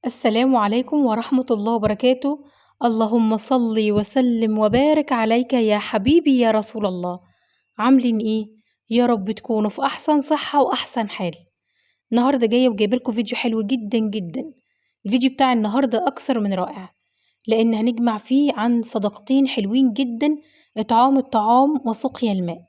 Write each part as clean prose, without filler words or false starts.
السلام عليكم ورحمة الله وبركاته. اللهم صل وسلم وبارك عليك يا حبيبي يا رسول الله. عاملين ايه؟ يا رب تكونوا في أحسن صحة وأحسن حال. النهاردة جاية وجايبة لكم فيديو حلو جدا جدا. الفيديو بتاع النهاردة أكثر من رائع، لأن هنجمع فيه عن صداقتين حلوين جدا: إطعام الطعام وسقيا الماء.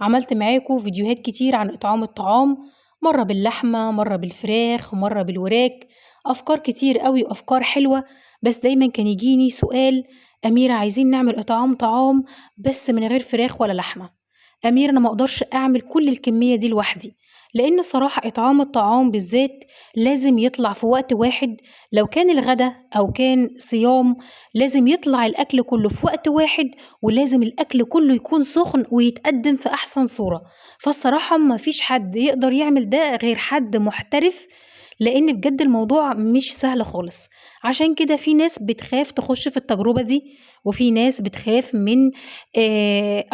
عملت معاكم فيديوهات كتير عن إطعام الطعام، مرة باللحمة، مرة بالفراخ، مرة بالوراك. أفكار كتير قوي وأفكار حلوة. بس دايما كان يجيني سؤال: أميرة، عايزين نعمل إطعام طعام بس من غير فراخ ولا لحمة. أميرة، أنا مقدرش أعمل كل الكمية دي لوحدي، لأن صراحة إطعام الطعام بالذات لازم يطلع في وقت واحد. لو كان الغدا أو كان صيام لازم يطلع الأكل كله في وقت واحد، ولازم الأكل كله يكون سخن ويتقدم في أحسن صورة. فالصراحة ما فيش حد يقدر يعمل ده غير حد محترف، لأن بجد الموضوع مش سهل خالص. عشان كده في ناس بتخاف تخش في التجربة دي، وفي ناس بتخاف من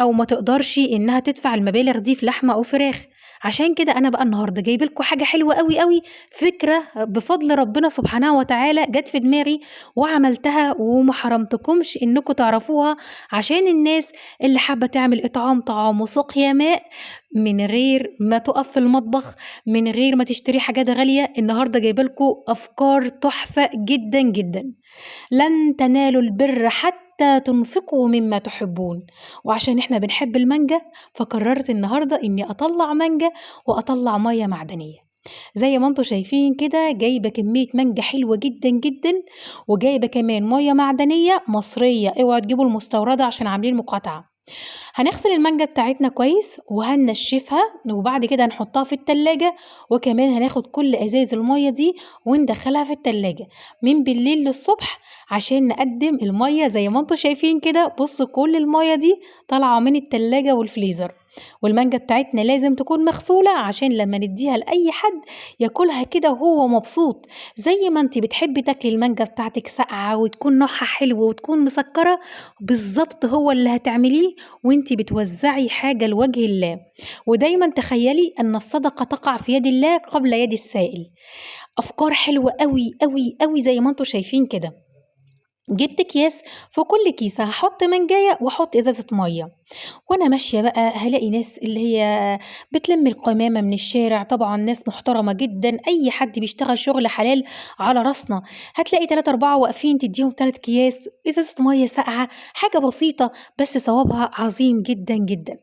أو ما تقدرش إنها تدفع المبالغ دي في لحمة أو فراخ. عشان كده أنا بقى النهارده جايبة لكم حاجة حلوة أوي أوي، فكرة بفضل ربنا سبحانه وتعالى جت في دماغي وعملتها، وما حرمتكمش إنكم تعرفوها، عشان الناس اللي حابة تعمل إطعام طعام وسقيا ماء من غير ما تقف في المطبخ، من غير ما تشتري حاجات غالية. النهارده جايبة لكم أفكار تحفة جدا جدا. لن تنالوا البر حتى تنفقوا مما تحبون. وعشان احنا بنحب المانجا، فقررت النهاردة اني اطلع مانجا واطلع مية معدنية. زي ما انتم شايفين كده، جايبة كمية مانجا حلوة جدا جدا، وجايبة كمان مية معدنية مصرية. اوعوا تجيبوا المستوردة عشان عاملين مقاطعة. هنغسل المانجا بتاعتنا كويس وهننشفها، وبعد كده هنحطها في التلاجة. وكمان هناخد كل ازاز المية دي وندخلها في التلاجة من بالليل للصبح، عشان نقدم المية زي ما انتوا شايفين كده. بصوا كل المية دي طالعة من التلاجة والفليزر. والمانجا بتاعتنا لازم تكون مغسولة عشان لما نديها لأي حد ياكلها كده وهو مبسوط. زي ما انتي بتحبي تاكلي المانجا بتاعتك ساقعة وتكون نوعها حلو وتكون مسكرة، بالظبط هو اللي هتعمليه وانتي بتوزعي حاجة لوجه الله. ودايما تخيلي أن الصدقة تقع في يد الله قبل يد السائل. أفكار حلوة قوي قوي قوي زي ما انتوا شايفين كده. جبت اكياس، في كل كيسة هحط منجاية واحط ازازة مية. وانا ماشية بقى هلاقي ناس اللي هي بتلم القمامة من الشارع، طبعا ناس محترمة جدا، اي حد بيشتغل شغل حلال على راسنا. هتلاقي 3 4 واقفين تديهم 3 اكياس ازازة مية ساقعة، حاجة بسيطة بس ثوابها عظيم جدا جدا.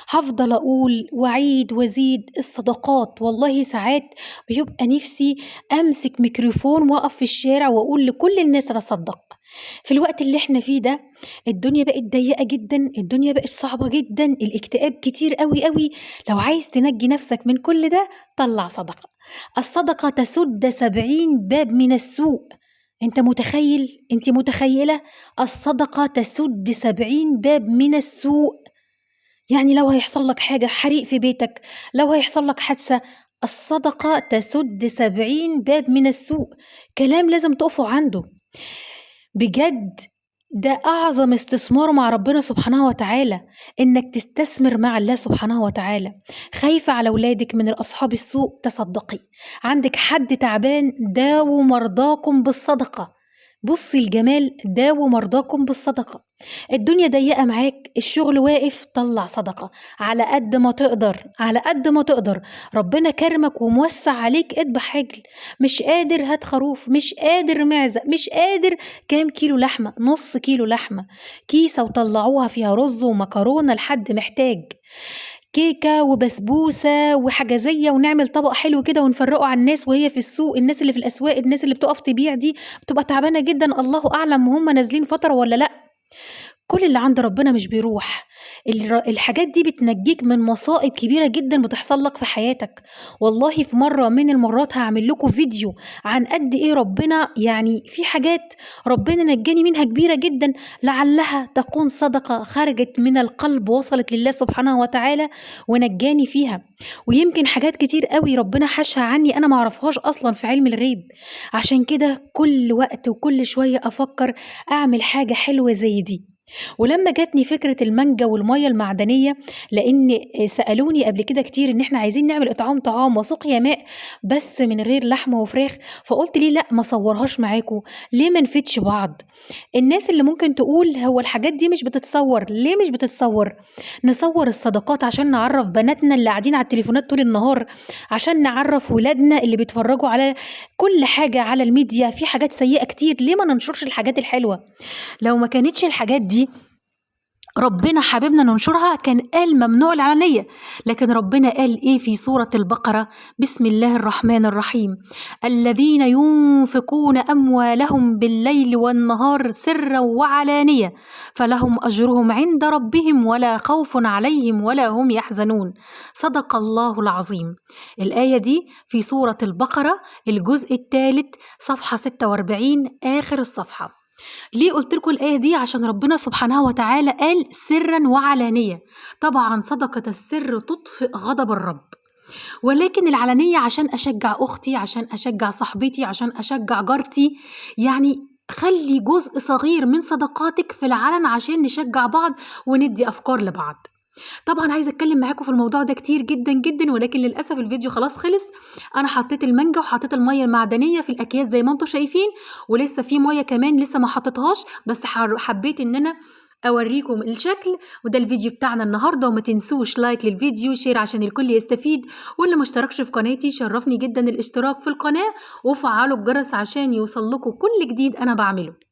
هفضل اقول واعيد وازيد الصدقات. والله ساعات بيبقى نفسي امسك ميكروفون واقف في الشارع واقول لكل الناس تصدق. في الوقت اللي احنا فيه ده الدنيا بقت ضيقة جدا، الدنيا بقت صعبة جدا، الاكتئاب كتير قوي قوي. لو عايز تنجي نفسك من كل ده، طلع صدقة. الصدقة تسد 70 باب من السوء. انت متخيل؟ انت متخيلة؟ الصدقة تسد 70 باب من السوء. يعني لو هيحصل لك حاجة حريق في بيتك، لو هيحصل لك حادثة، الصدقة تسد 70 باب من السوء. كلام لازم تقفوا عنده. بجد ده أعظم استثمار مع ربنا سبحانه وتعالى، إنك تستثمر مع الله سبحانه وتعالى. خايفة على ولادك من الأصحاب السوء، تصدقي. عندك حد تعبان، داووا مرضاكم بالصدقة. بصي الجمال، داووا مرضاكم بالصدقة. الدنيا ضيقة معاك، الشغل واقف، طلع صدقة على قد ما تقدر، على قد ما تقدر. ربنا كرمك وموسع عليك، اذبح عجل. مش قادر، هات خروف. مش قادر، معزة. مش قادر، كام كيلو لحمة؟ نص كيلو لحمة، كيسة، وطلعوها فيها رز ومكرونة لحد محتاج، كيكة وبسبوسة وحجازية، ونعمل طبق حلو كده ونفرقه على الناس وهي في السوق. الناس اللي في الأسواق، الناس اللي بتقف تبيع دي بتبقى تعبانة جدا، الله أعلم هم نازلين فترة ولا لأ. كل اللي عند ربنا مش بيروح. الحاجات دي بتنجيك من مصائب كبيرة جدا بتحصل لك في حياتك. والله في مرة من المرات هعمل لكم فيديو عن قد ايه ربنا، يعني في حاجات ربنا نجاني منها كبيرة جدا، لعلها تكون صدقة خرجت من القلب وصلت لله سبحانه وتعالى ونجاني فيها. ويمكن حاجات كتير قوي ربنا حاشها عني انا معرفهاش اصلا في علم الغيب. عشان كده كل وقت وكل شوية افكر اعمل حاجة حلوة زي دي. ولمّا جاتني فكرة المانجا والمَيّة المعدنية، لإن سألوني قبل كده كتير إن إحنا عايزين نعمل إطعام طعام وسقيا ماء بس من غير لحمة وفراخ، فقُلت ليه لأ ما أصوّرهاش معاكم، ليه ما نفيدش بعض؟ الناس اللي ممكن تقول هو الحاجات دي مش بتتصوّر، ليه مش بتتصوّر؟ نصوّر الصدقات عشان نعرّف بناتنا اللي قاعدين على التليفونات طول النهار، عشان نعرّف ولادنا اللي بيتفرّجوا على كل حاجة على الميديا، في حاجات سيئة كتير، ليه ما ننشرش الحاجات الحلوة؟ لو ما كانتش الحاجات دي ربنا حاببنا ننشرها كان قال ممنوع العلنية، لكن ربنا قال إيه في سورة البقرة؟ بسم الله الرحمن الرحيم، الذين ينفقون أموالهم بالليل والنهار سرًا وعلانية فلهم أجرهم عند ربهم ولا خوف عليهم ولا هم يحزنون، صدق الله العظيم. الآية دي في سورة البقرة الجزء الثالث صفحة 46 آخر الصفحة. ليه قُلت لكم الآية دي؟ عشان ربنا سبحانه وتعالى قال سرًا وعلانية، طبعًا صدقة السر تطفئ غضب الرب، ولكن العلانية عشان أشجّع أختي، عشان أشجّع صاحبتي، عشان أشجّع جارتي، يعني خلّي جزء صغير من صدقاتِك في العلن عشان نشجّع بعض وندّي أفكار لبعض. طبعًا عايزة أتكلّم معاكم في الموضوع ده كتير جدًا، جدًا، ولكن للأسف الفيديو خلاص خلص. أنا حطّيت المانجا وحطّيت المَيّة المعدنية في الأكياس زي ما أنتم شايفين، ولسه في مَيّة كمان لسه ما حطّيتهاش، بس حبّيت إن أنا أورّيكم الشكل، وده الفيديو بتاعنا النهارده، وما تنسوش لايك للفيديو، شير عشان الكل يستفيد، واللي ما اشتركش في قناتي يشرّفني جدًا الاشتراك في القناة، وفعّلوا الجرس عشان يوصل لكم كل جديد أنا باعمله.